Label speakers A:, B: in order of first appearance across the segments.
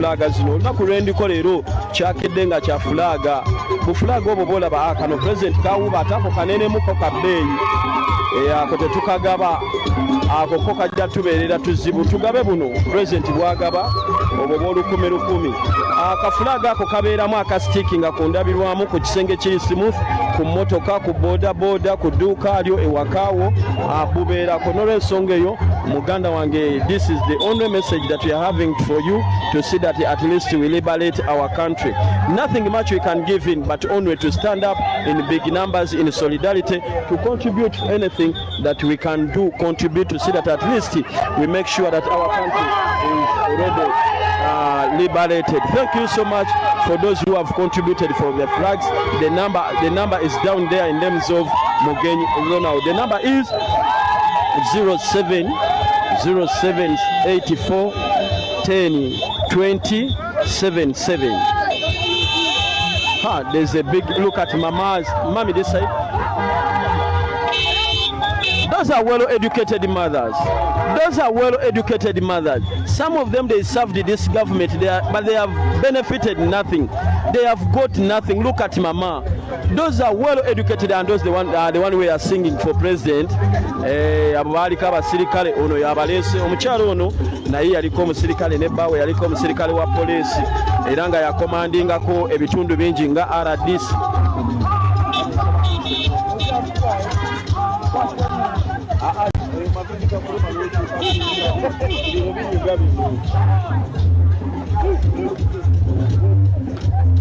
A: fulaga zino olunaku lwendiko leero kyakedde nga kya fulaga bu fulaga obwo bolaba kano president kawuba atako kanenemuko kabbeeyi ako tetukagaba ako ko kajja tubeerera tuzibu tugabe buno president bwagaba obwo bw'olukumi akafulaga ako kabeeramu akasitiki nga kundabirwamu ku kisenge kiri smooth ku mmotoka ku boda ku dduuka lyo ewakaawo bubeerako n'olwensonga eyo muganda wange this is the only message that we are having for you to see that at least we liberate our country. Nothing much we can give in but only to stand up in big numbers in solidarity to contribute anything that we can do, contribute to see that at least we make sure that our country is already liberated. Thank you so much for those who have contributed for the flags. The number is down there in terms of Mugenyi Ronald. The number is 0784 10 20 77. There's a big look at mommy this side. Those are well-educated mothers. Some of them, they served this government but they have benefited nothing. They have got nothing. Look at mama. Those are well-educated and those the one we are singing for president. Abaliko abasirikale ono yabalese omukyalo ono naye yaliko omusirikale ne bawe yaliko omusirikale wa poliisi era nga yakomandingako ebitundu bingi nga RDC.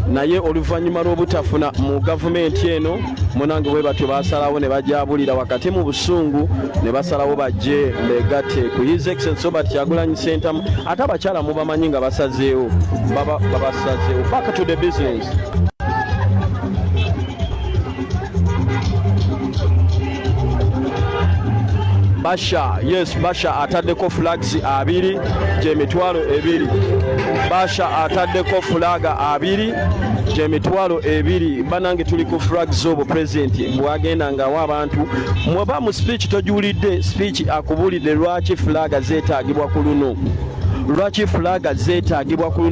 A: naye oluvannyuma lw'obutafuna mu gavumenti eno munange bwe batyo basalawo ne bajabulira wakati mu busungu ne basalawo bajje begatte ku His Excellency Robert Kyagulanyi Ssentamu ate abakyala mubamanyi nga basazeewo babasazeewo. Back to the business. Basha ataddeko flags abiri gyemitwalo ebiri. Basha ataddeko flaga abiri gyemitwalo ebiri. Banange tuli ku flags obo president bwagenda nga w'abantu mweba mu speech tojuulidde speech akubulidde lwaki flaga zeetaagibwa ku luno.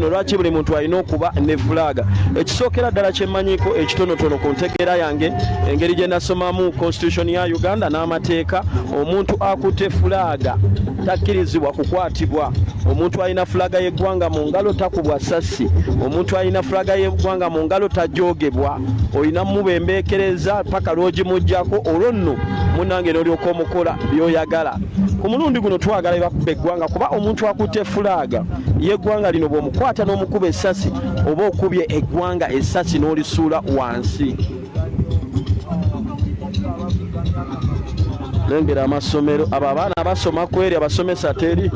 A: Lwaki buli muntu alina okuba ne fulaga. Ekisookera ddala kyemmanyiiko ekitonotono ku ntegeera yange engeri gye nasomamu constitution ya Uganda n'amateeka, omuntu akutte fulaga takkirizibwa kukwatibwa. Omuntu alina fulaga y'eggwanga mu ngalo takubwa ssasi. Omuntu alina fulaga y'eggwanga mu ngalo tajoogebwa. Olina mubembeekereza paka lw'ogimuggyako olwo nno munnange n'olyoka omukola by'oyagala. Ku mulundi guno twagala bakuba eggwanga kuba omuntu akutte fulaga y'eggwanga lino bw'omukwata n'omukuba essasi oba okubye eggwanga essasi n'olisuula wansi. Lengera amasomero abo abaana abasoma kweri abasomesa teri.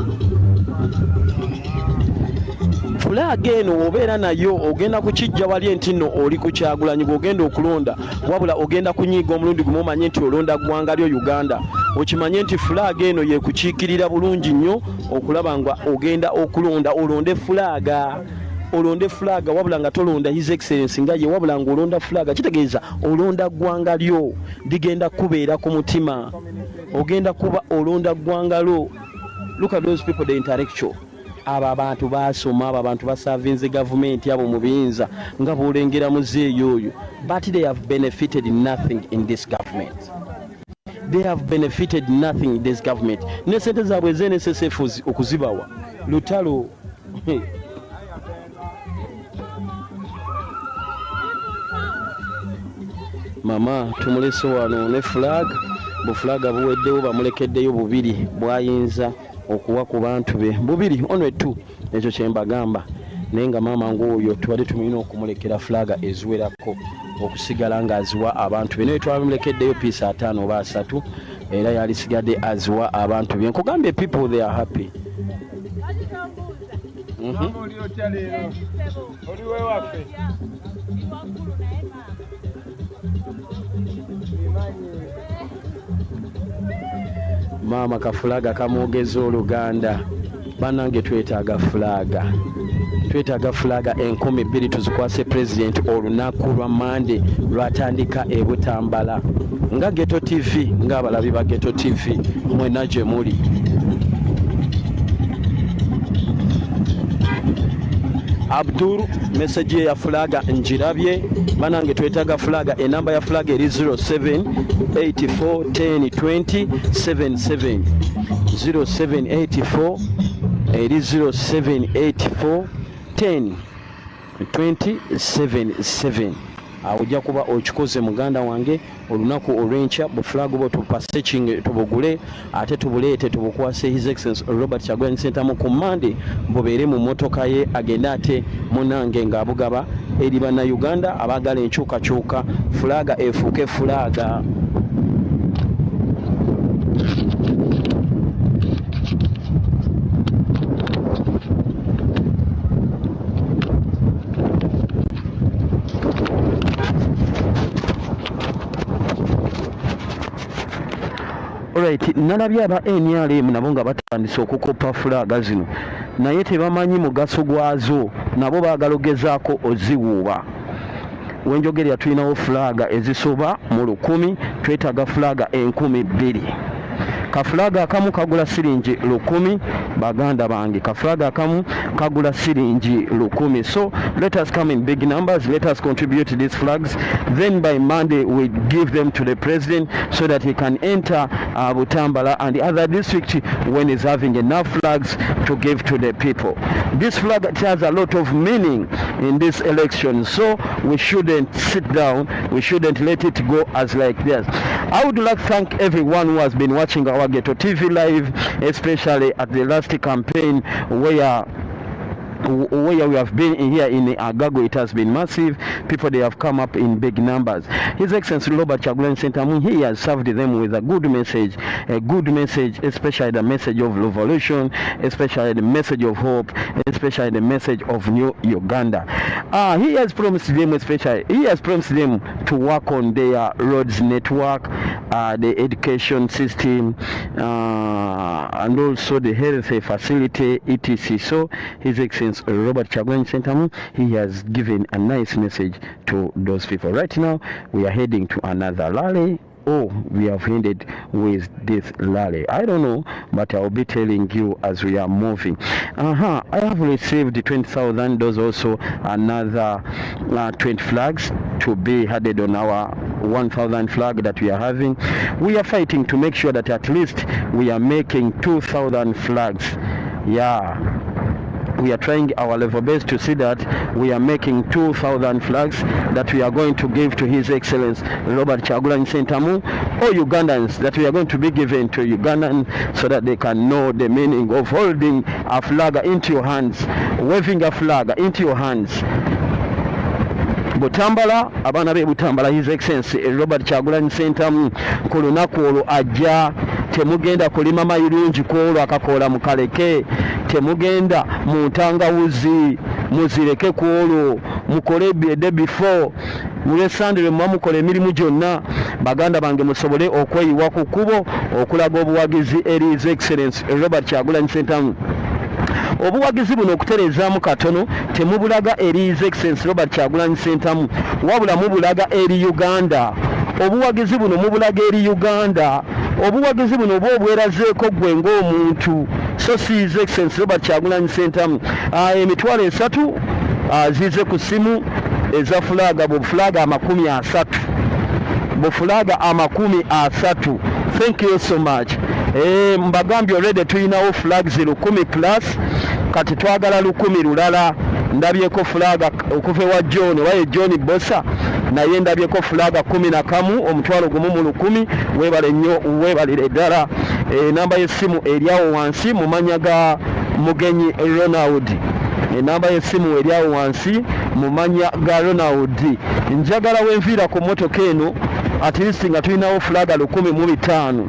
A: Fulaga eno obeera nayo ogenda kukijja wali enti nno oli ku Kyagulanyi bw'ogenda okulonda wabula ogenda kunyiiga omulundi gumu omanye nti olonda ggwanga lyo Uganda. Okimanye nti fulaga eno yekukiikirira bulungi nnyo okulaba nga ogenda okulonda olonde fulaga wabula nga tolonda His Excellency nga ye wabula nga olonda fulaga kitegeeza olonda ggwanga lyo ligenda kubeera ku mutima. Ogenda kuba olonda ggwanga lyo. Look at those people, the intellectual. Aba abantu basoma, aba abantu basavinze gavumenti abo mu biyinza nga bw'olengera muzeeyi oyo, but they have benefited nothing in this government. They have benefited nothing in this government. Ne sente zaabwe ZNSSF okuzibawa lutalo. Mama tumulese wano ne flag bufulaga buweddewo bamulekeddeyo bubiri bwayinza okuwa ku bantu be bubiri onwe tu. Ekyo kyembagamba naye nga maama ng'oyo tubadde tumulina okumulekera fulaga eziwerako okusigala nga aziwa abantu be. Naye twamulekeddeyo piisi 5 oba 3 era yalisigadde aziwa abantu be. Nkugambye people they are happy. Maama kafulaga kamwogeza Oluganda. Banange twetaaga fulaga. Twetaaga fulaga 2,000 tuzikwase president olunaku lwa Monday lwatandika e Butambala. Nga Ghetto TV, nga abalabi ba Ghetto TV mwena gye muli. Abdul message ye ya flaga njirabye banange twetaga flaga enamba ya flaga eri 0784102077 0784 eri 0784102077 ojja kuba okikoze muganda wange olunaku olw'enkya bufulaga bwo tupaseching tubugule ate tubuleete tubukwase His Excellency Robert Kyagulanyi Ssentamu ku Monday bubeere mu motoka ye agende ate munange ng'abugaba eri bannayuganda abaagala enkyukakyuka fulaga efuuke fulaga. Alright, nalabye aba NRM nabo nga batandise okukopa fulaga zino naye tebamanyi mugaso gwazo, nabo baagala ogezaako oziwuuba. Wenjogerera tulinawo fulaga ezisoba mu 1,000, twetaaga fulaga 2,000. Kafulaga akamu kagula siringi 1,000 baganda bange, kafulaga akamu kagula siringi 1,000. So let us come in big numbers, let us contribute these flags, then by Monday we give them to the president so that he can enter Butambala and the other district when he's having enough flags to give to the people. This flag has a lot of meaning in this election, so we shouldn't sit down, we shouldn't let it go as like this. I would like to thank everyone who has been watching our Ghetto TV live, especially at the last campaign where we have been here in AGAGO. It has been massive. People, they have come up in big numbers. His Excellency Robert Kyagulanyi Ssentamu, he has served them with a good message, especially the message of revolution, especially the message of hope, especially the message of new Uganda. He has promised them, he has promised them to work on their roads network, the education system, and also the health facility, etc. So His Excellency Robert Kyagulanyi Ssentamu, he has given a nice message to those people. Right now, we are heading to another rally. We have ended with this rally. I don't know, but I'll be telling you as we are moving. I have received 20,000. There's also another 20 flags to be added on our 1,000 flag that we are having. We are fighting to make sure that at least we are making 2,000 flags. Yeah. We are trying our level best to see that we are making 2,000 flags that we are going to give to His Excellency Robert Kyagulanyi Ssentamu, or Ugandans, that we are going to be given to Ugandans so that they can know the meaning of holding a flag into your hands, waving a flag into your hands. Butambala, abaana be Butambala, His Excellency Robert Kyagulanyi Ssentamu ku lunaku olwo ajja. Temugenda kulima mayirungi kwolwo akakola mukaleke, temugenda mu ntangawuzi muzireke kwolwo, mukole ebyedde before mulesandire mukola emirimu gyonna baganda bange musobole okweyiwa ku kkubo okulaga obuwagizi eri His Excellency Robert Kyagulanyi Ssentamu. Obuwagizi buno okuterezaamu katono temubulaga eri His Excellency Robert Kyagulanyi Ssentamu, wabula mubulaga eri Uganda. Obuwagizi buno mubulaga eri Uganda. Obuwagizi buno oba obwerazeeko gwe ng'omuntu, so si His Excellency Robert Kyagulanyi Ssentamu. Emitwalo 3 zize ku ssimu eza fulaga, bufulaga 30, bufulaga 30. Thank you so much. Mbagambye already tulinawo flags 1000 plus, kati twagala 1000 lulala. Ndabyeko fulaga okuva wa John, waye John Bossa, naye ndabyeko fulaga 11 omutwalo gumu mu 1000. Webale nnyo, webalire ddala. Namba y'essimu eryawo wansi mu manya ga Mugenyi Ronald. Namba y'essimu eryawo wansi mu manya ga Ronald. Njagala wenviira ku motoka eno at least nga tulinawo fulaga 1,500.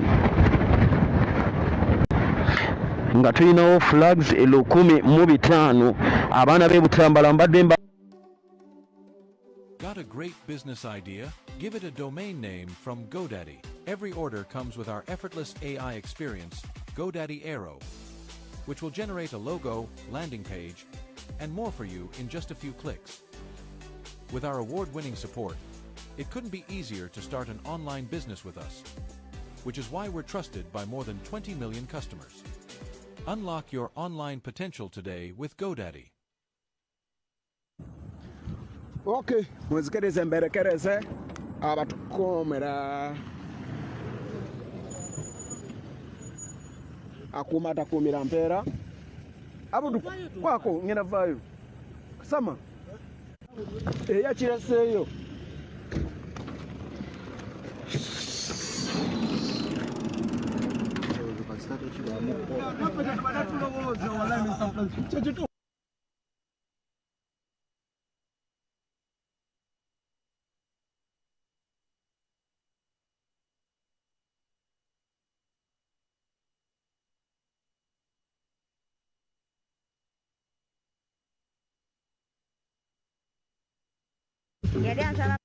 A: Nga tulinawo flags 1,500. Abaana be Butambala mbadde mba.
B: Got a great business idea? Give it a domain name from GoDaddy. Every order comes with our effortless AI experience, GoDaddy Aero, which will generate a logo, landing page, and more for you in just a few clicks. With our award-winning support, it couldn't be easier to start an online business with us, which is why we're trusted by more than 20 million customers. Unlock your online potential today with GoDaddy.
C: Okay, muzikirize mberekereze abatukomera akuma takumira mpera abudu kwako ngena vayo sama yakiraseyo
D: Jadi antara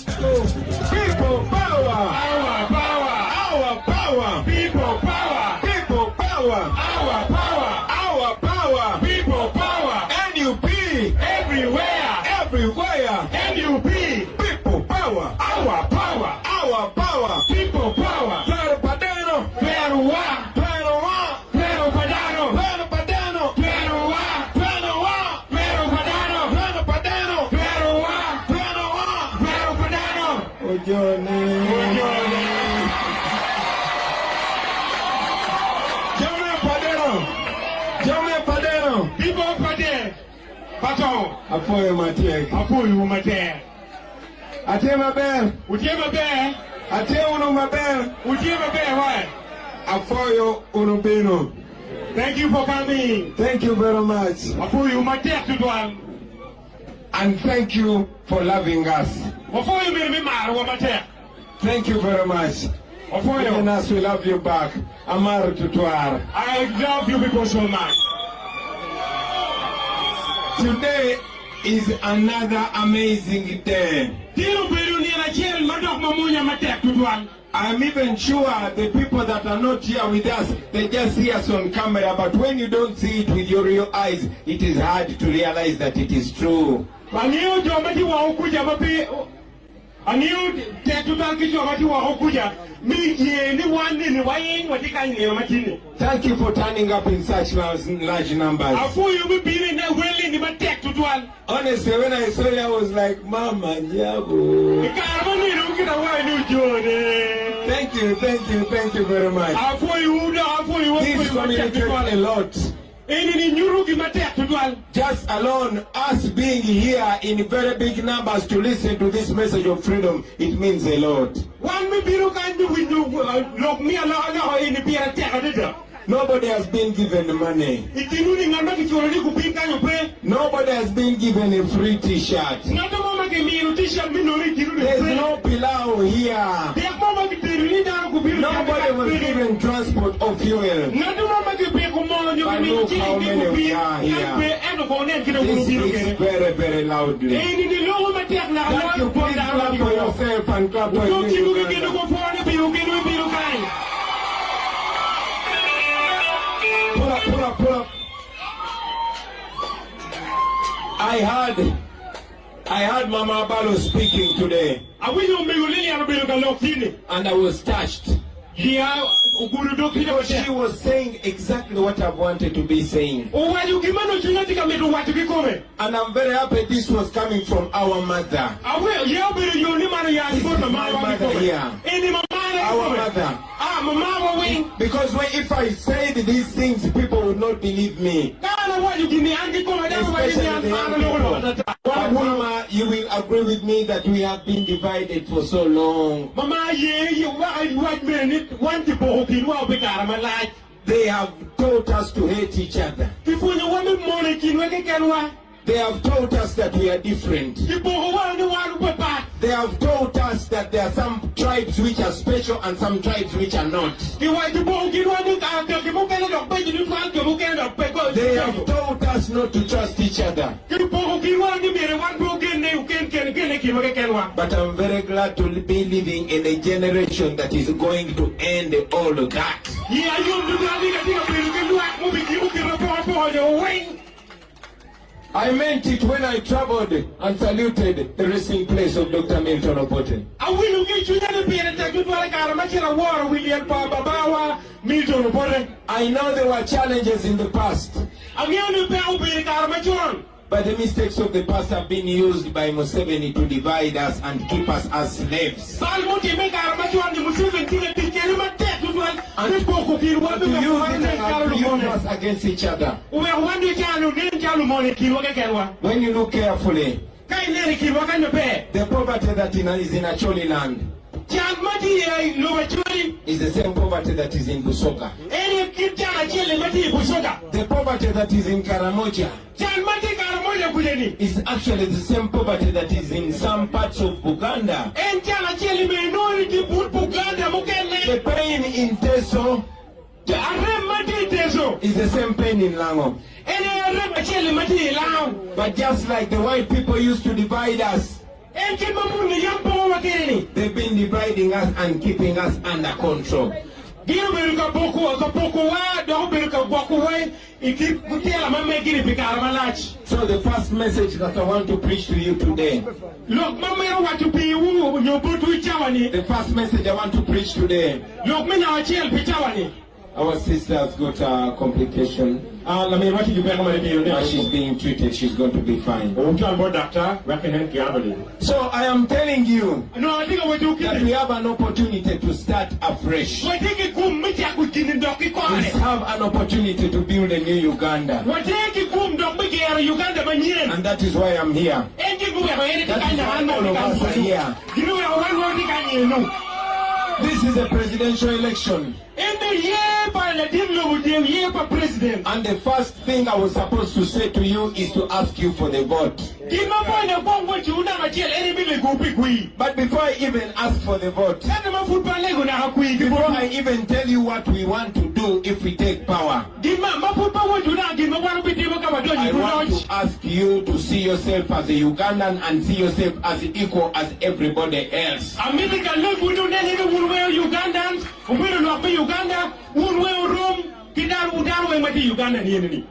E: People power, our power, our power. People power, people power, our power, our power. People power. NUP everywhere, everywhere. NUP people power, our power, our power. People power. Claro Padano, claro wa, claro wa, claro Padano, claro Padano, claro wa, claro wa, claro Padano, claro Padano, claro wa, claro wa, claro Padano. Ojone. Jamne Padano. People Padano. Pato. Apoyo Matiek. Apoyo Matiek. Ate Mabel. Utie Mabel. Ate Uno Mabel. Utie Mabel. Why? Apoyo Unubino. Thank you for coming. Thank you very much. Apoyo Matiek Tudwan. And thank you for loving us. Apoyo Mirmimar Matiek. Thank you very much. Even as we love you back. Amar Tutuar. I love you people so much. Today is another amazing day. I'm even sure the people that are not here with us, they just see us on camera, but when you don't see it with your real eyes, it is hard to realize that it is true. Thank you for turning up in such large numbers. Honestly, when I saw you, I was like, Mama, Nyago. Thank you very much. This communicates a lot. Just alone, us being here in very big numbers to listen to this message of freedom, it means a lot. Nobody has been given money. Nobody has been given a free t-shirt. There's no pilau here. Nobody was given transport or fuel. But look how many we are here. This is very, very loudly. Thank you. Please clap for yourself and clap for you. Pull up. I heard Mama Abalo speaking today. And I was touched. She was saying exactly what I wanted to be saying. And I'm very happy this was coming from our mother. This is my mother here. Our mother. Because if I said these things, people would not believe me. Mama, you will agree with me that we have been divided for so long. They have taught us to hate each other. They have taught us that we are different. They have taught us that there are some tribes which are special and some tribes which are not. They have taught us not to trust each other. But I'm very glad to be living in a generation that is going to end all of that. I meant it when I traveled and saluted the resting place of Dr. Milton Obote. I know there were challenges in the past, but the mistakes of the past have been used by Museveni to divide us and keep us as slaves. And to use us against each other. When you look carefully, the poverty that is in Acholi land is the same poverty that is in Busoga. The poverty that is in Karamoja is actually the same poverty that is in some parts of Buganda. The pain in Teso is the same pain in Lango. But just like the white people used to divide us, they've been dividing us and keeping us under control. So the first message that I want to preach to you today, the first message I want to preach today, our sister has got a complication. She's being treated. She's going to be fine. So I am telling you that we have an opportunity to start afresh. We have an opportunity to build a new Uganda. And that is why I'm here. That is why all of us are here. This is a presidential election. And the first thing I was supposed to say to you is to ask you for the vote. But before I even ask for the vote, before I even tell you what we want to do if we take power, I want to ask you to see yourself as a Ugandan and see yourself as equal as everybody else.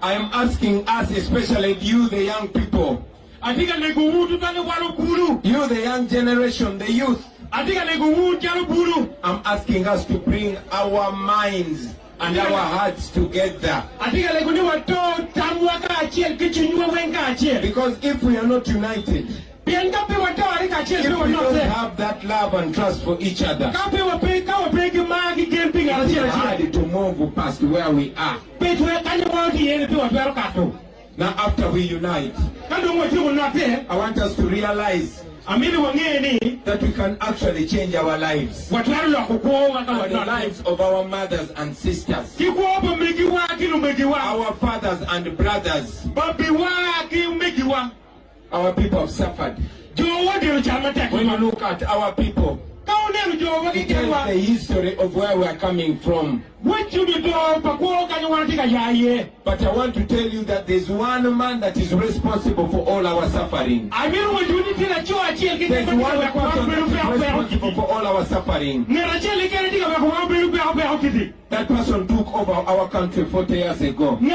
E: I am asking us, especially you, the young people, you, the young generation, the youth, I'm asking us to bring our minds and our hearts together. Because if we are not united, if we don't have that love and trust for each other, it's hard to move past where we are. Now after we unite, I want us to realize that we can actually change our lives, the lives of our mothers and sisters, our fathers and brothers. Our people have suffered. When you look at our people, it tells the history of where we are coming from. But I want to tell you that there's one man that is responsible for all our suffering. There's one person that is responsible for all our suffering. That person took over our country 40 years ago. He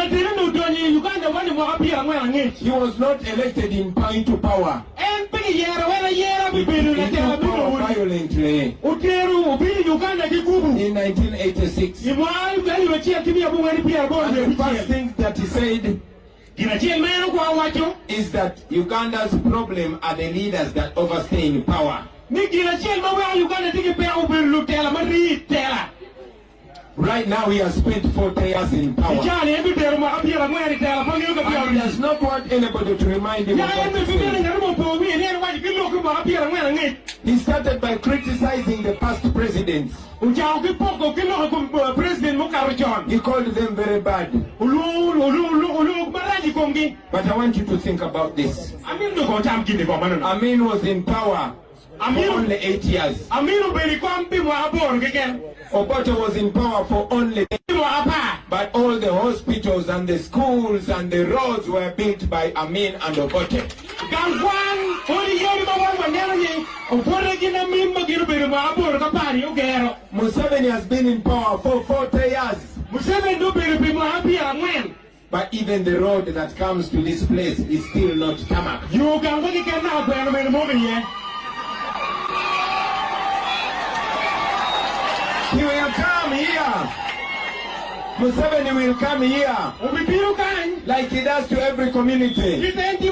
E: was not elected in into power. He took power violently in 1986. And the first thing that he said is that Uganda's problem are the leaders that overstay in Right now he has spent 40 years in power. And he does not want anybody to remind him of what he said. He started by criticizing the past presidents. He called them very bad. But I want you to think about this. Amin was in power for only 8 years. Obote was in power for only 10 years. But all the hospitals and the schools and the roads were built by Amin and Obote. Museveni has been in power for 40 years. But even the road that comes to this place is still not tarmac. He will come here. Museveni will come here like he does to every community. If he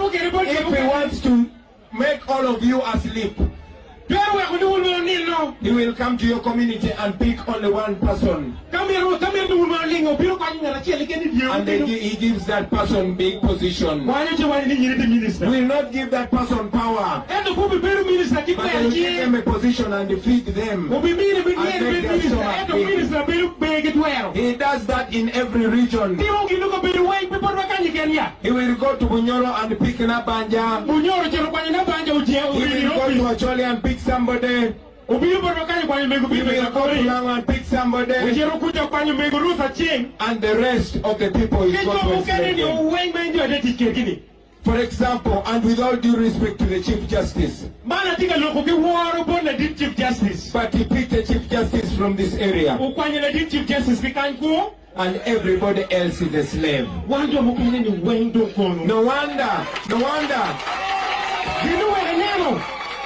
E: wants to make all of you asleep, he will come to your community and pick only one person. And then he gives that person big position. We will not give that person power, but they will give them a position and feed them. And make their stomach big. He does that in every region. He will go to Bunyoro and pick Nabanja. He will go to Acholi and pick somebody. He will go to Lango and pick somebody. And the rest of the people is going to enslave them. For example, and with all due respect to the Chief Justice, but he picked a Chief Justice from this area, and everybody else is a slave. No wonder.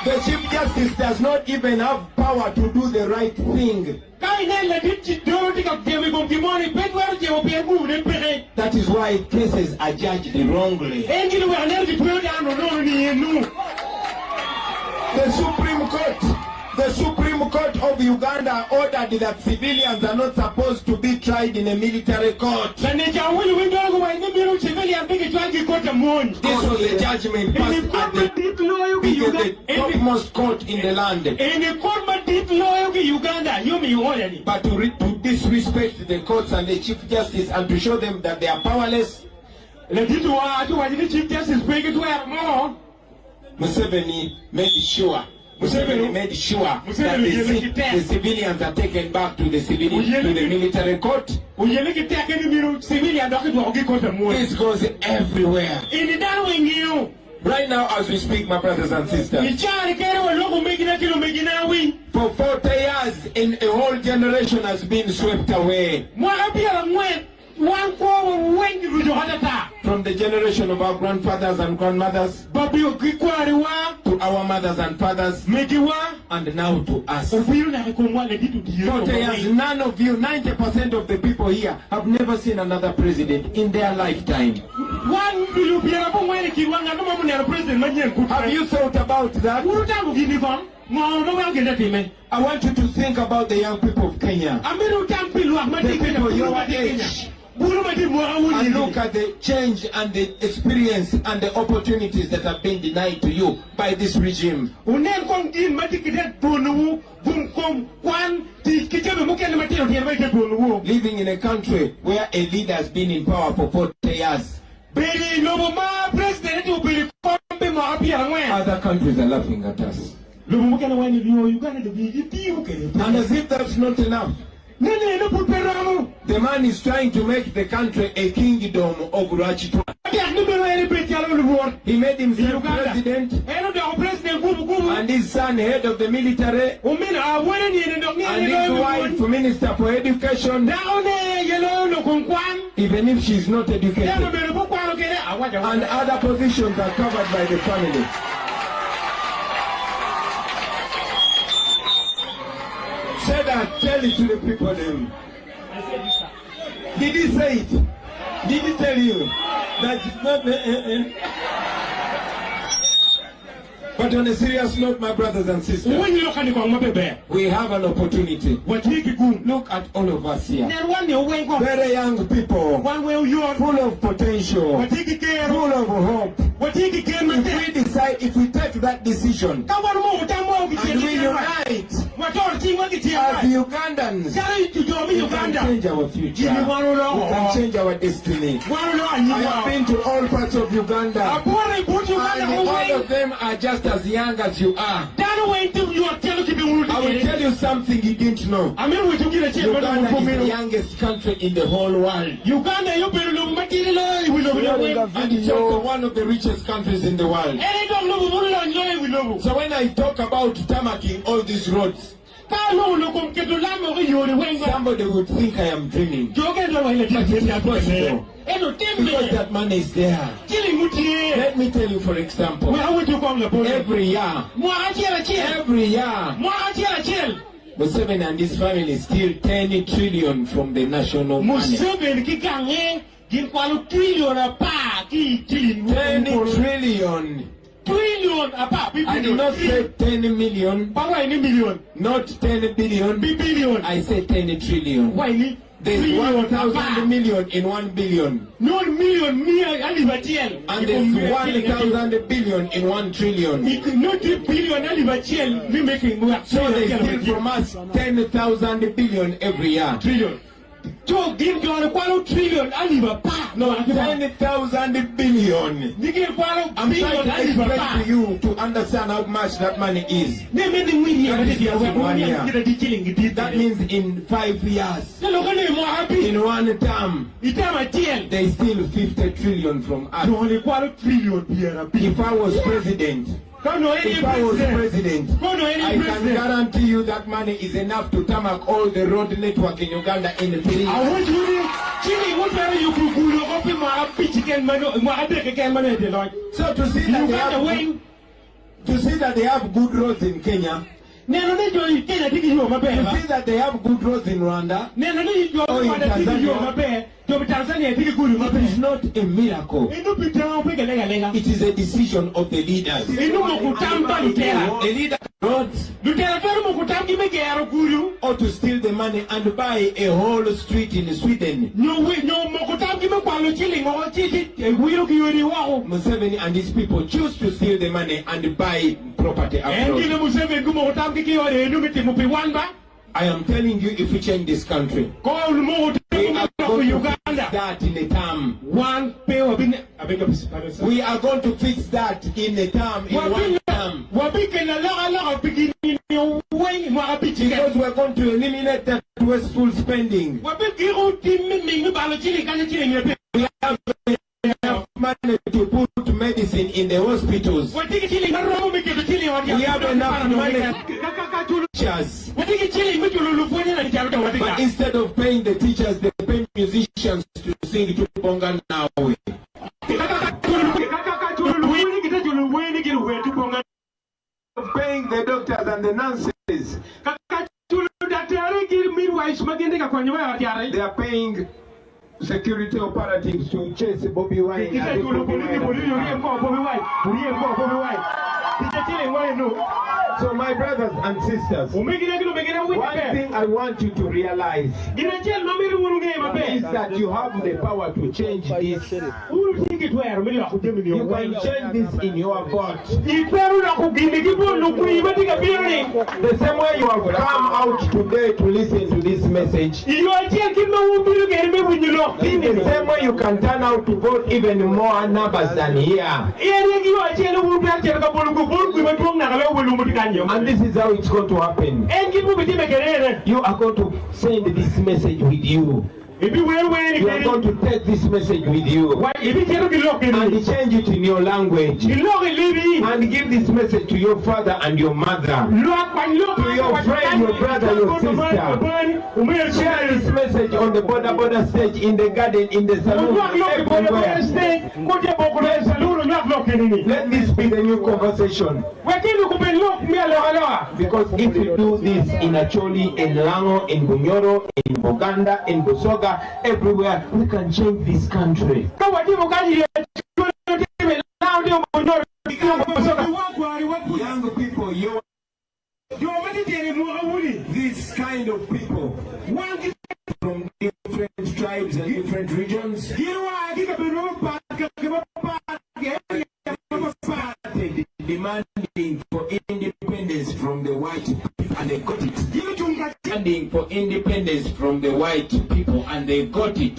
E: The Chief Justice does not even have power to do the right thing. That is why cases are judged wrongly. The Supreme Court of Uganda ordered that civilians are not supposed to be tried in a military court. This was a judgment passed at the topmost court in the land. But to disrespect the courts and the Chief Justice and to show them that they are powerless, Museveni made sure that the civilians are taken back to the military court. This goes everywhere. Right now, as we speak, my brothers and sisters, for 40 years, a whole generation has been swept away. From the generation of our grandfathers and grandmothers to our mothers and fathers, and now to us. 40 years, none of you, 90% of the people here, have never seen another president in their lifetime. Have you thought about that? I want you to think about the young people of Kenya, the people your age, and look at the change and the experience and the opportunities that have been denied to you by this regime. Living in a country where a leader has been in power for 40 years. Other countries are laughing at us. And as if that's not enough, the man is trying to make the country a kingdom of Rachitwa. He made himself president and his son head of the military and his wife minister for education, even if she's not educated, and other positions are covered by the family. Say that, tell it to the people then. Did he say it? Did he tell you that it's not But on a serious note, my brothers and sisters, we have an opportunity. Look at all of us here. Very young people, full of potential, full of hope. If we decide, if we take that decision, and we unite as Ugandans, we can change our future. We can change our destiny. I have been to all parts of Uganda, and all of them are just as young as you are. I will tell you something you didn't know. Uganda is the youngest country in the whole world. And it's also one of the richest countries in the world. So when I talk about tarmacking all these roads, somebody would think I am dreaming. Because that money is there. Let me tell you, for example, every year, Museveni and his family steal 10 trillion from the national money. 10 trillion. I did not say 10 million, not 10 billion. I said 10 trillion. There's 1,000 million in 1 billion. And there's 1,000 billion in 1 trillion. So they steal from us 10,000 billion every year. No, 10,000 billion. I'm trying to explain to you to understand how much that money is. That is just in 1 year. That means in 5 years, in one term, they steal 50 trillion from us. If I was president, I can guarantee you that money is enough to tarmac all the road network in Uganda in 3 years. So to see that they have good roads in Kenya, to see that they have good roads in Rwanda or in Tanzania, it is not a miracle. It is a decision of the leaders. A leader or to steal the money and buy a whole street in Sweden. Museveni and his people choose to steal the money and buy property abroad. I am telling you, if we change this country, we are going to fix that in a term. We are going to fix that in a term, in 1 term. Because we are going to eliminate that wasteful spending. We have enough money to put medicine in the hospitals. We have enough money to teachers. But instead of paying the teachers, they pay musicians to sing to Bonga Nawe. Paying the doctors and the nurses. They are paying security operatives to chase Bobi Wine. So my brothers and sisters, one thing I want you to realize is that you have the power to change this. You can change this in your vote. The same way you have come out today to listen to this message, in the same way you can turn out to vote even more numbers than here. And this is how it's going to happen. You are going to send this message with you. You are going to take this message with you and change it in your language and give this message to your father and your mother, to your friend, your brother, your sister. Share this message on the border stage, in the garden, in the saloon, everywhere. Let this be the new conversation. Because if you do this in Acholi, in Lango, in Bunyoro, in Buganda, in Busoga, everywhere, we can change this country. Young people, this kind of people from different tribes and different regions demanding for independence from the white people, and they got it. Demanding for independence from the white people, and they got it.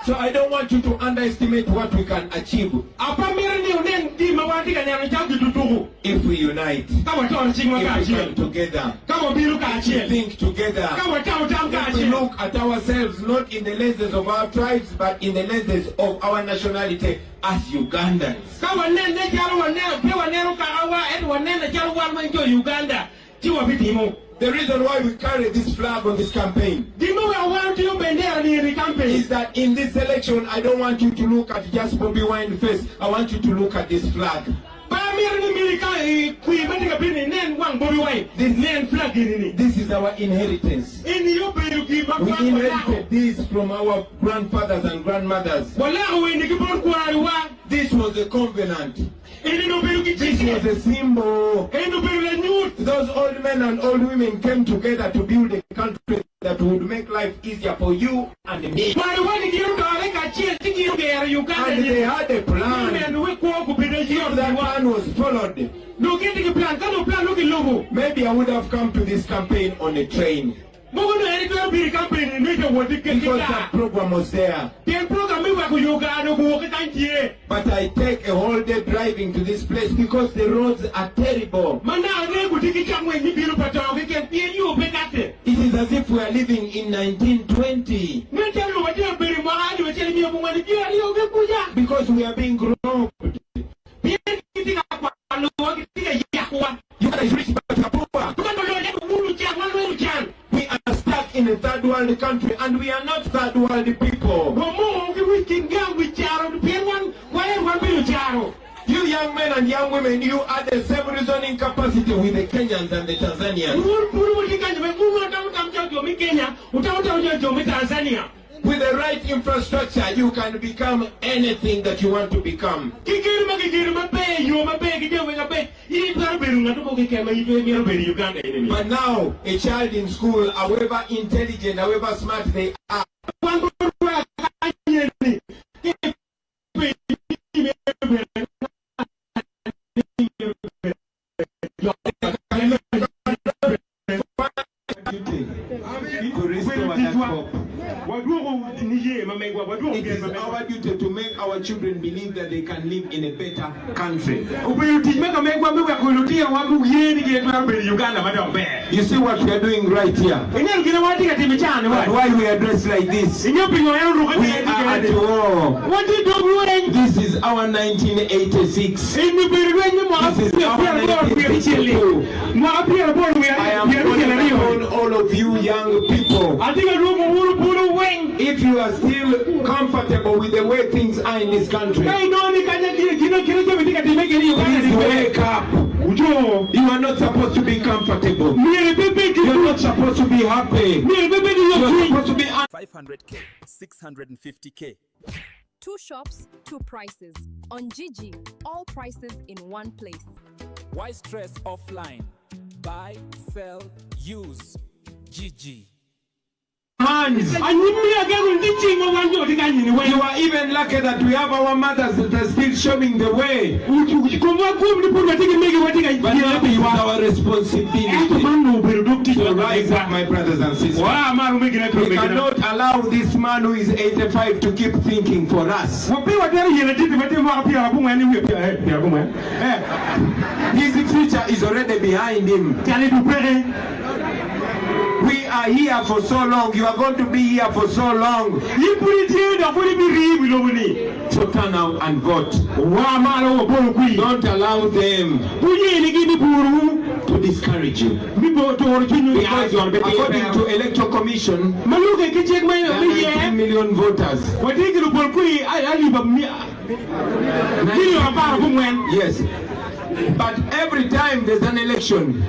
E: So I don't want you to underestimate what we can achieve if we unite, if we come together, if we think together, if we look at ourselves not in the lenses of our tribes but in the lenses of our nationality as Ugandans. The reason why we carry this flag on this campaign is that in this election I don't want you to look at just Bobi Wine face. I want you to look at this flag. This is our inheritance. We inherited this from our grandfathers and grandmothers. This was a covenant. This was a symbol. Those old men and old women came together to build a country that would make life easier for you and me. And they had a plan. If that plan was followed, maybe I would have come to this campaign on a train. Because that program was there. But I take a whole day driving to this place because the roads are terrible. It is as if we are living in 1920. Because we are being grown. We are stuck in a third world country, and we are not third world people. You young men and young women, you are the same reasoning capacity with the Kenyans and the Tanzanians. With the right infrastructure, you can become anything that you want to become. But now, a child in school, however intelligent, however smart they are, it is our duty to make our children believe that they can live in a better country. You see what we are doing right here? And why we are dressed like this? We are at war. This is our 1986. This is our 1982. I am calling all of you young people. If you are still comfortable with the way things are in this country, please wake up. You are not supposed to be comfortable. You are not supposed to be happy. You are supposed to be
F: 500K, 650K.
G: 2 shops, 2 prices. On Gigi, all prices in one place.
F: Why stress offline? Buy, sell, use. Gigi.
E: Hands. You are even lucky that we have our mothers that are still showing the way. But now it is our responsibility to rise up, my brothers and sisters. We cannot allow this man who is 85 to keep thinking for us. His future is already behind him. We are here for so long. You are going to be here for so long. So turn out and vote. Don't allow them to discourage you. Because according to Electoral Commission, there are 19 million voters. Yes. But every time there's an election,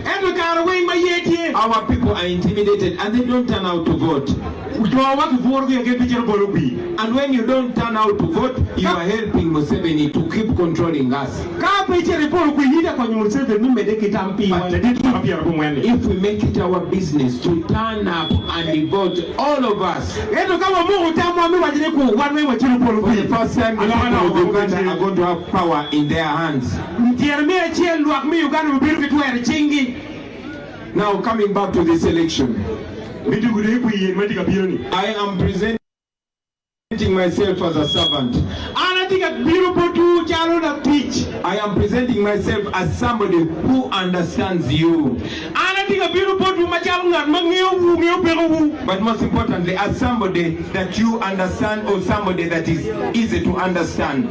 E: our people are intimidated and they don't turn out to vote. And when you don't turn out to vote, you are helping Museveni to keep controlling us. But if we make it our business to turn up and vote, all of us, for the first time, Uganda are going to have power in their hands. Now coming back to this election, I am presenting myself as a servant. I am presenting myself as somebody who understands you. But most importantly, as somebody that you understand or somebody that is easy to understand.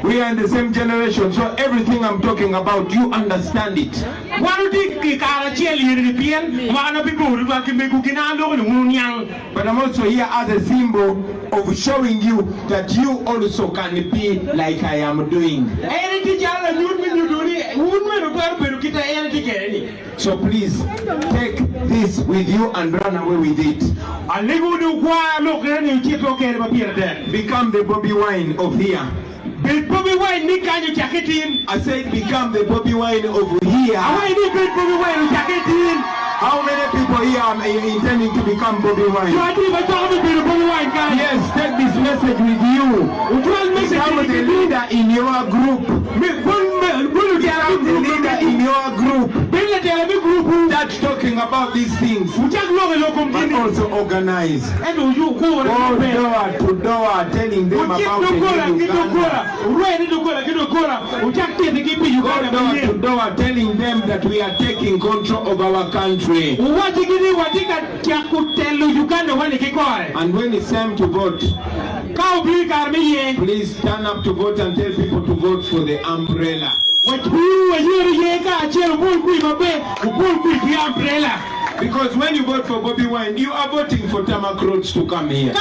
E: We are in the same generation, so everything I'm talking about, you understand it. But I'm also here as a symbol of showing you that you also can be like I am doing. So please take this with you and run away with it. Become the Bobi Wine of here. I said become the Bobi Wine of here. How many people here are intending to become Bobi Wine? Yes, take this message with you. Become the leader in your group. Become the leader in your group. That's talking about these things. But also organize. Go door to door telling them about the Uganda. Go door to door telling them that we are taking control of our country. And when it's time to vote, please stand up to vote and tell people to vote for the umbrella. Because when you vote for Bobi Wine, you are voting for tarmac roads to come here.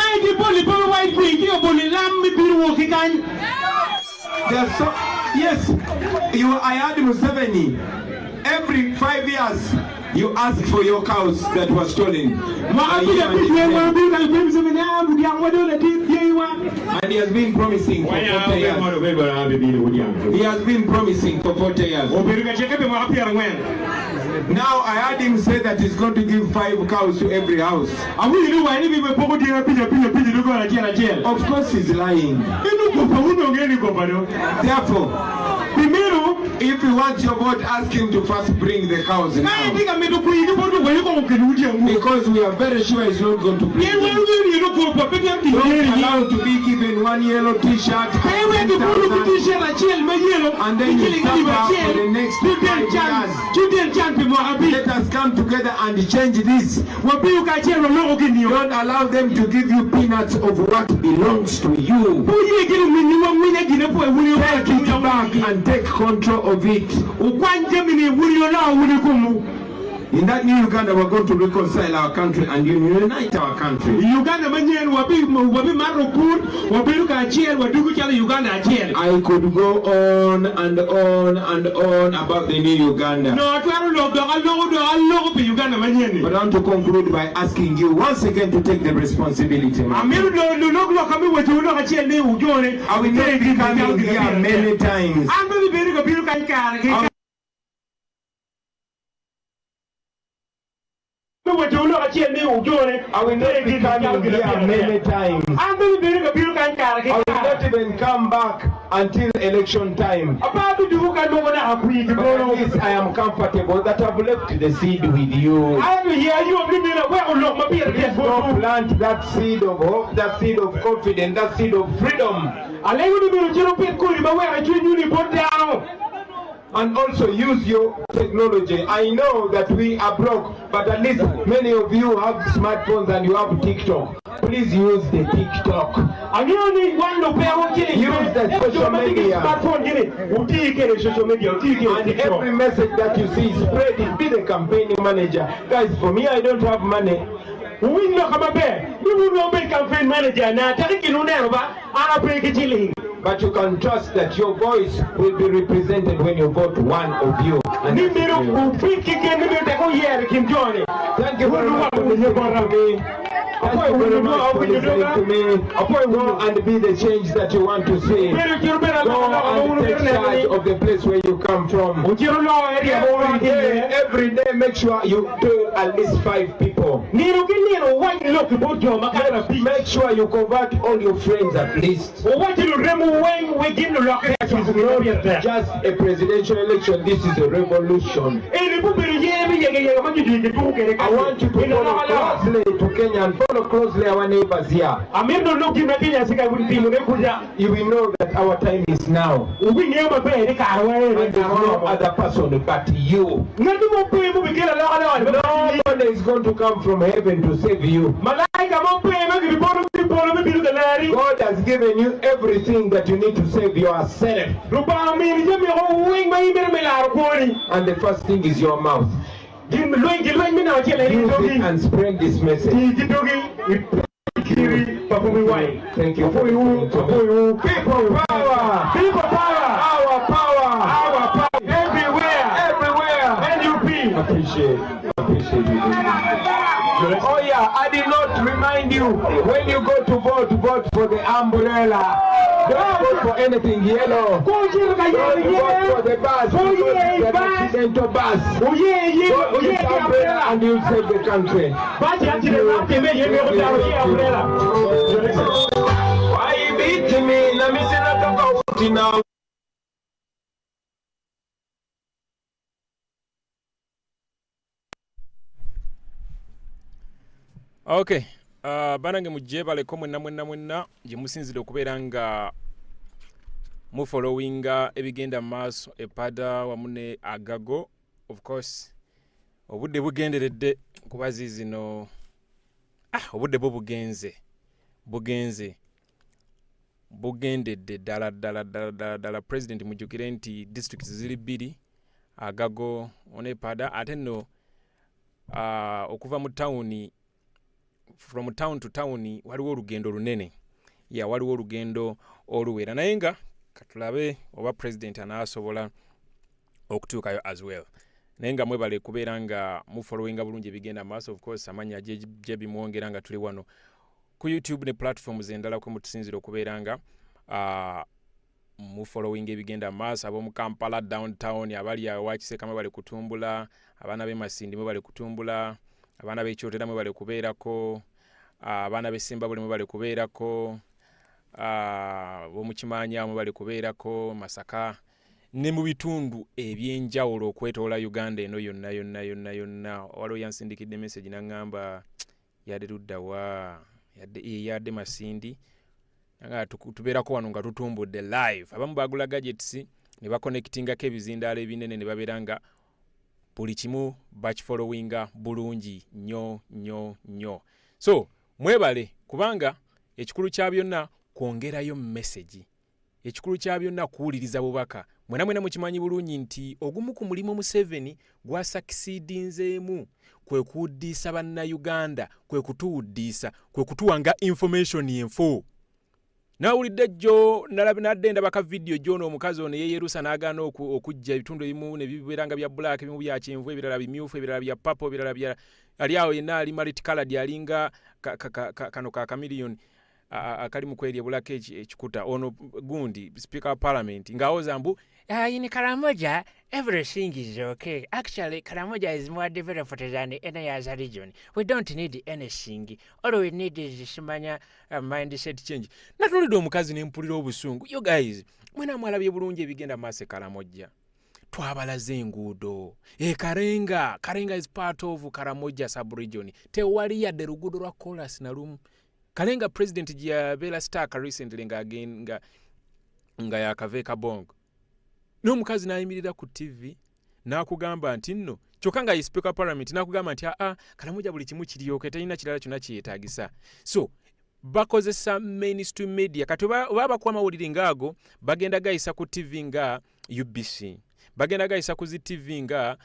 E: Yes, I had Museveni. Every 5 years, you ask for your cows that were stolen. And he has been promising for 40 years. He has been promising for 40 years. Now I heard him say that he's going to give 5 cows to every house. Of course he's lying. Therefore, if you want your vote, ask him to first bring the cows now. Because we are very sure he's not going to bring them. Don't allow to be given 1 yellow t-shirt and then you suffer for the next 5 years. Let us come together and change this. Don't allow them to give you peanuts of what belongs to you. Take it back and take control of it. In that new Uganda, we're going to reconcile our country and unite our country. I could go on and on and on about the new Uganda. But I want to conclude by asking you once again to take the responsibility. I will not be coming here many times. I will not be coming here many times. I will not even come back until election time. But at least I am comfortable that I've left the seed with you. Please go plant that seed of hope, that seed of confidence, that seed of freedom. And also use your technology. I know that we are broke, but at least many of you have smartphones and you have TikTok. Please use the TikTok. Use the social media. And every message that you see, spread it. Be the campaigning manager. Guys, for me, I don't have money. We know about that. We will not make campaign manager now. Take it on over. I'll break it chilling. But you can trust that your voice will be represented when you vote one of you. Thank you very much for listening to me. Thank you very much for listening to me. Go and be the change that you want to see. Go and take charge of the place where you come from. Every day make sure you do at least 5 people. Make sure you convert all your friends at least. Just a presidential election, this is a revolution. I want you to follow closely to Kenya and follow closely our neighbors here. You will know that our time is now. And there's no other person but you. Nobody is going to come from heaven to save you. God has given you everything that you need to save yourself. And the first thing is your mouth. Use it and spread this message. Bobi Wine. Thank you for listening to me. People power! People power! Our power! Our power! Everywhere! Everywhere! NUP! Appreciate you. Oh yeah, I did not remind you, when you go to vote for the umbrella. Don't vote for anything yellow. Don't vote for the bus. The accidental bus. Vote the umbrella and you'll save the country. Why you beating me? Let me see that now.
H: Okay. Banange mujje baleko mwenna gye musinzire okubeera nga mu followinga ebigenda maaso PADER wamu ne AGAGO. Of course obudde bugenderedde kuba zino obudde bugendedde ddala president mujjukire nti districts ziri 2 AGAGO ne PADER ate nno okuva mu town from town to town waliwo olugendo lunene waliwo olugendo oluwera naye nga katulabe oba president anaasobola okutuukayo as well naye nga mwebale kubeera nga mu followinga bulungi ebigenda maaso. Of course amanya gye bimwongera nga tuli wano ku YouTube ne platforms endala kwe mutusinzira okubeera nga mu following ebigenda maaso. Ab'omu Kampala downtown abali awakisekama bali kutumbula, abaana b'e Masindi mwe bali kutumbula, abaana b'ekyotera mwe bali kubeerako, abaana b'e Simbabule mwe bali kubeerako, b'omu Kimanya mwe bali kubeerako, Masaka ne mu bitundu ebyenjawulo okwetoola Uganda eno yonna. Waliwo yansindikidde message n'aŋŋamba yadde luddawa yadde Masindi nga tubeerako wano nga tutumbudde live. Abamu bagula gadgets ne baconnectingako ebizindaalo ebinene ne babeera nga buli kimu bakifollowinga bulungi nnyo. So mwebale kubanga ekikulu kya byonna kwongerayo message, ekikulu kya byonna kuwuliriza bubaka. Mwena mukimanyi bulungi nti ogumu ku mulimu Museveni gwa succeedinzeemu kwe kuddiisa bannayuganda, kwe kutuwuddiisa, kwe kutuwanga information yenfo. Nawulidde jjo nadde ndaba ka video jjo omukazi ono yeyerusa n'agaana okujja ebitundu ebimu ne bibeeranga bya black, ebimu bya kyenvu, ebirala bimyufu, ebirala bya purple, ebirala bya ali awo yenna ali multicolored alinga kano ka chameleon akali mu kwerya bulaka ekikuta ono gundi speaker of parliament ngawoza mbu in Karamoja everything is okay. Actually Karamoja is more developed than any other region. We don't need anything. All we need is simanya mindset change. Natulidde omukazi n'empulira obusungu. You guys mwena mwalabye bulungi ebigenda maaso Karamoja. Twabalaze enguudo. Karenga is part of Karamoja sub-region. Tewali yadde luguudo lwa chorus na lumu. Kalenga president jia Bella Stark recently nga yakaveka bongo. N'omukazi n'ayimirira ku TV n'akugamba nti nno kyokka nga speaker parliament n'akugamba nti Karamoja buli kimu kiryoke talina kirala kyonna kyetaagisa. So bakozesa mainstream media kati oba bakuwa amawulire ngaago bagenda gayisa ku TV nga UBC, bagenda gayisa ku TV nga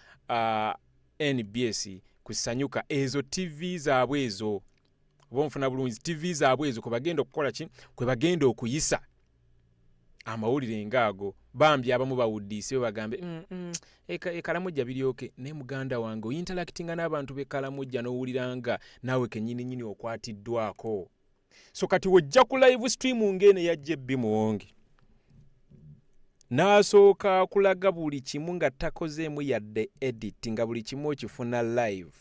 H: NBS, kusanyuka ezo TV zaabwe ezo bonfuna bulungi TV zaabwe ezo kwe bagenda okukola ki kwe bagenda okuyisa amawulire ngaago bambi abamu bawuddise bagambe ekalamujja biryoke ne muganda wange interactinga n'abantu b'ekalamujja n'owuliranga nawe kenyini nyini okwatiddwako so kati wojja ku live stream ngene yajje bimuwonge n'asooka kulaga buli kimu nga takozeemu yadde edit nga buli kimu okifuna live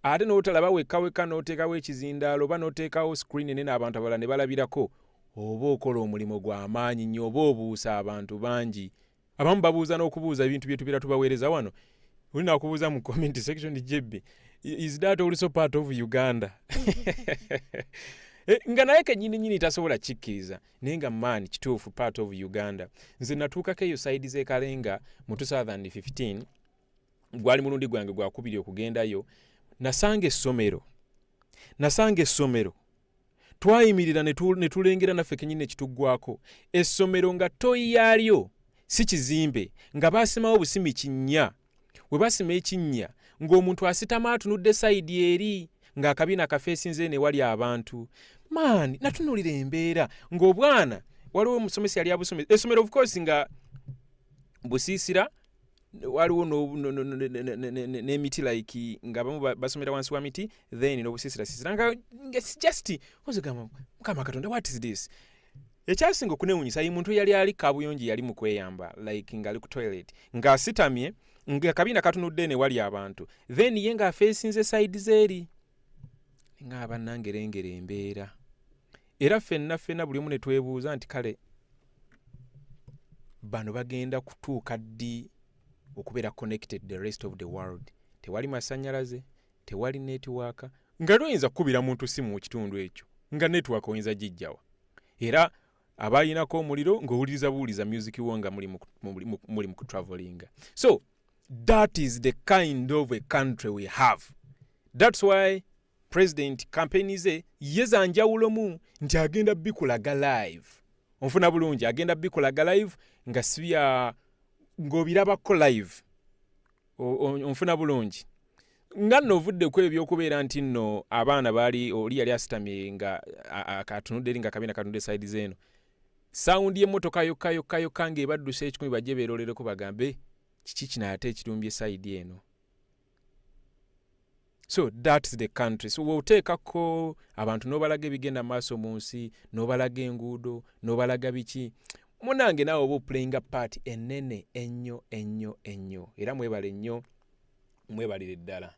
H: ate n'otalaba wekaweka n'oteekawo ekizindaalo oba n'oteekawo screen ene n'abantu abalala ne balabirako oba okola omulimu gw'amaanyi nnyo oba obuusa abantu bangi abamu babuuza n'okubuuza ebintu bye tubeera tubaweereza wano olina okubuuza mu comment section jebbi is that also part of Uganda nga naye kenyini tasobola kikkiriza naye nga maani kituufu part of Uganda nze natuukako eyo side z'ekalenga mu 2015 gwali mulundi gwange gwakubiri okugendayo nasanga essomero twayimirira ne tulengera naffe kenyini ekituggwako essomero nga toyi yaalyo si kizimbe nga baasimawo busimi kinnya we basima ekinnya ng'omuntu asitama atunudde side eri ng'akabiina kafeesinze ne wali abantu maani natunulira embeera ng'obwana waliwo omusomesa yali abusomesa essomero of course nga busiisira waliwo n'emiti like nga bamu basomera wansi wa miti then n'obusiisira nga just ozigamba mukama katonda what is this ekyasinga okunewunyisa ye muntu yali ali kabuyonji yali mu kweyamba like ngali ku toilet ng'asitamye ng'akabiina katunudde ne wali abantu then ye ng'afeesinze side zeeri nga bannangerengera embeera era ffenna buli omu ne twebuuza nti kale bano bagenda kutuuka ddi okubeera connected the rest of the world tewali masannyalaze tewali network nga toyinza kukubira muntu simu mu kitundu ekyo nga network oyinza gijjawa era abayinako omuliro ng'owuliriza buwuliza music wo nga muli mu kutravelinga so that is the kind of a country we have that's why president campaign ze yezanjawulomu nti agenda bikulaga live onfuna bulungi agenda bikulaga live nga sibya ng'obirabako live onfuna bulungi nga nno ovudde ku ebyokubeera nti nno abaana oli yali asitamye nga akatunudde eri nga kabiina katunudde side zeeno sawundi y'emmotoka yokka ng'ebadduse ekikumi bajje beerolereko bagambe kiki kino ate ekitumbye side eno so that's the country so woteekako abantu n'obalaga ebigenda maaso mu nsi n'obalaga enguudo n'obalaga biki munange naawe oba playing part enene ennyo era mwebale nnyo mwebalire ddala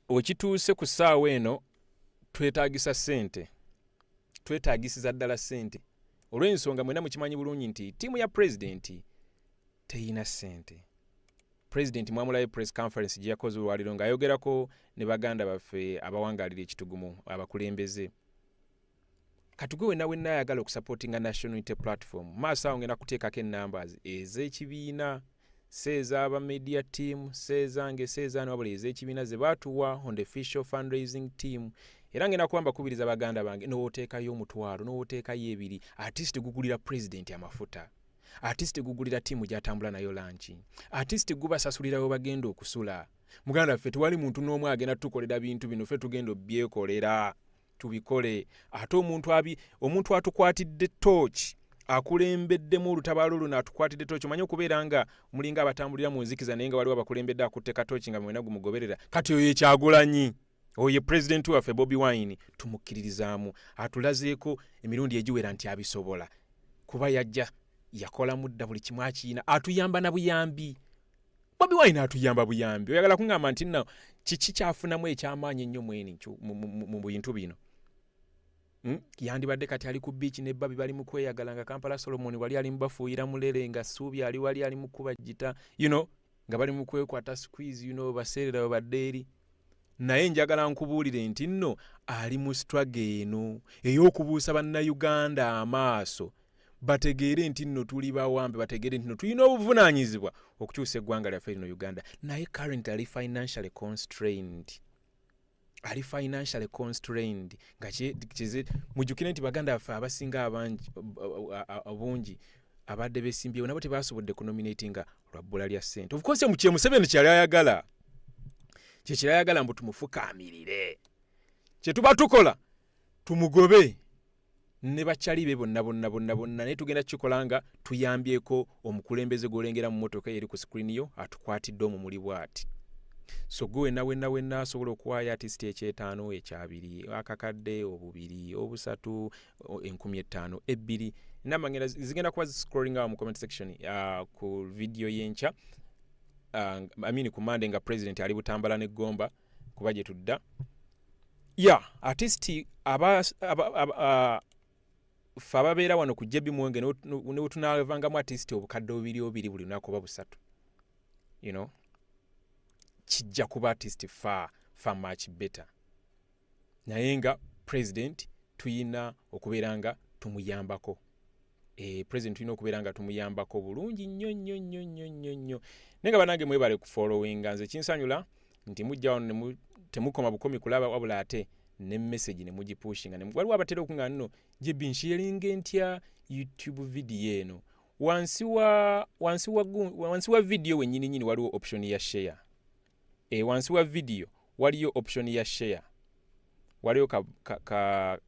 H: wekituuse ku ssaawa eno twetaagisiza ddala ssente olw'ensonga mwena mukimanyi bulungi nti ttiimu ya pulezidenti teyina ssente president mwamulayo press conference gye yakoze olwaliro ng'ayogerako ne baganda baffe abawangaalira ekitugumu abakulembeze katugwe wenna ayagala okusupportinga national unity platform maaso awo ngenda kuteekako ennumbers ez'ekibiina seez'aba media team seezange wabula ez'ekibiina ze baatuwa on the official fundraising team era ngenda kuba mbakubiriza baganda bange n'oteekayo omutwalo n'oteekayo ebiri artist gugulira president amafuta artist gugulira tiimu gy'atambula nayo lanchi artist gubasasulirayo bagenda okusula muganda ffe tewali muntu n'omu agenda tukolera bintu bino ffe tugenda obyekolera tubikole ate omuntu atukwatidde torch akulembeddemu olutabaalo luno atukwatidde torch omanyi okubeera nga mulinga abatambulira mu nzikiza naye nga waliwo abakulembedde akutte torch nga mwena gumugoberera kati oyo Kyagulanyi oye president waffe Bobi Wine tumukkiririzaamu atulazeeko emirundi egiwera nti abisobola kuba yajja yakola mudda buli kimu akiina atuyamba na buyambi Bobi Wine atuyamba buyambi oyagala kungamba nti nno kiki kyafunamu ekyamaanyi ennyo mweni mu bintu bino yandibadde kati ali ku beach ne babi bali mu kweyagala nga Kampala Solomon wali ali mu bafuuyira mulere nga Suubi wali ali mu kuba jita nga bali mu kwekwata squeeze baseerera baddeeri naye njagala nkubuulire nti nno ali mu struggle eno ey'okubuusa bannayuganda amaaso bategeere nti nno tuli bawambe bategeere nti nno tulina obuvunaanyizibwa okukyusa eggwanga lyaffe lino Uganda naye currently ali financially constrained nga mujjukire nti baganda baffe abasinga obungi abadde besimbyewo nabo tebasobodde kunominatinga lwa bbula lya ssente. Of course Museveni kyali ayagala kyekira ayagala mbu tumufukaamirire kye tuba tukola tumugobe ne bakyali be bonna naye tugenda kikola nga tuyambyeko omukulembeze gw'olengera mu mmotoka eri ku screen yo atukwatidde omumuli bw'ati. So gwe wenna asobola okuwaayo artist ekyetaano ekyabiri akakadde obubiri obusatu 15,000 ebbiri namba ngenda zigenda kuba scrolling out mu comment section ku video y'enkya ku Monday nga president ali Butambala ne Gomba kuba gye tudda. Artist fa babeera wano ku Jebi Mwenge ne tunavangamu artist obukadde obiri buli lunaku oba busatu. Kijja kuba artist far much better. Naye nga president tuyina okubeera nga tumuyambako. President tulina okubeera nga tumuyambako bulungi nnyo. Nenga banange mwebale ku following nze kinsanyula nti mujja wano temukoma bukomi kulaba wabula ate ne message ne mugipushinga ne waliwo abatera okunga nno Jebi nsharinga ntya YouTube video eno wansi wa video wennyini waliwo option ya share. Wansi wa video waliyo option ya share. Waliyo ka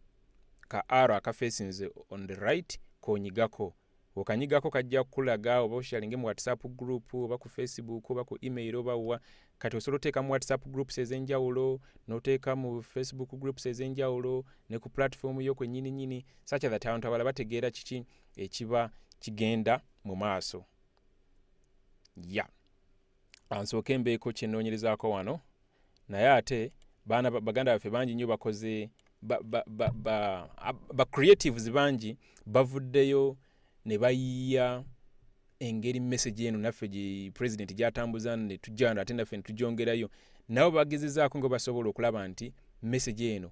H: arrow akafacinze on the right konyigako. Okanyigako kajja kulaga oba sharinge mu WhatsApp group oba ku Facebook oba ku email oba wa kati osobola oteeka mu WhatsApp groups ez'enjawulo n'oteeka mu Facebook groups ez'enjawulo ne ku platform yo kwennyini such that abantu abala bategeera kiki ekiba kigenda mu maaso. Ansooke mbeeko kye nnoonyerezaako wano naye ate baganda baffe bangi nnyo bakoze ba creatives bangi bavuddeyo ne bayiya engeri message eno naffe gye president gy'atambuza ne tujjana ate naffe ne tugyongerayo nabo bagezezaako nga basobola okulaba nti message eno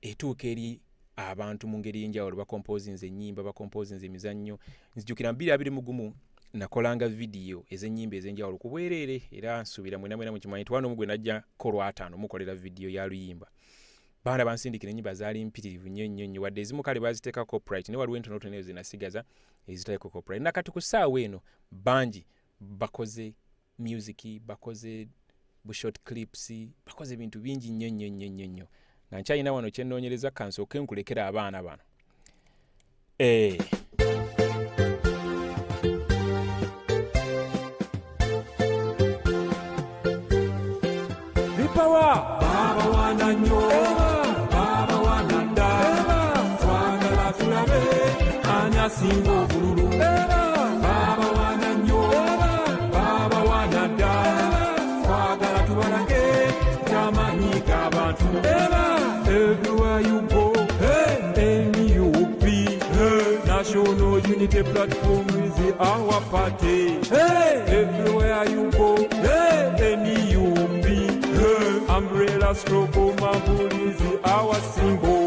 H: etuuka eri abantu mu ngeri y'enjawulo bakompozinze ennyimba bakompozinze emizannyo. Nzijukira 2021 nakolanga video ez'ennyimba ez'enjawulo ku bwereere era nsuubira mwena mukimanyi twano mugwe najja kolwataano mukolera video ya luyimba. Baana bansindikira ennyimba zaali mpitirivu nnyo wadde ezimu kale baziteeka copyright ne waliwo entonotono ezo zinasigaza ezitaliko copyright. Nakati ku ssaawa eno bangi bakoze music bakoze short clips bakoze ebintu bingi nnyo nga nkyalina wano kye nnoonyereza kansooke nkulekera abaana bano.
E: Vipawa Baba wana nyo Baba wana nda twagala tulabe anyasingo bululu Baba wana nyo Baba wana nda twagala tubalage tamanyiga abantu. Everywhere you go NUP National Unity Platform is our party. Everywhere you go NUP Umbrella stroke of my is our symbol.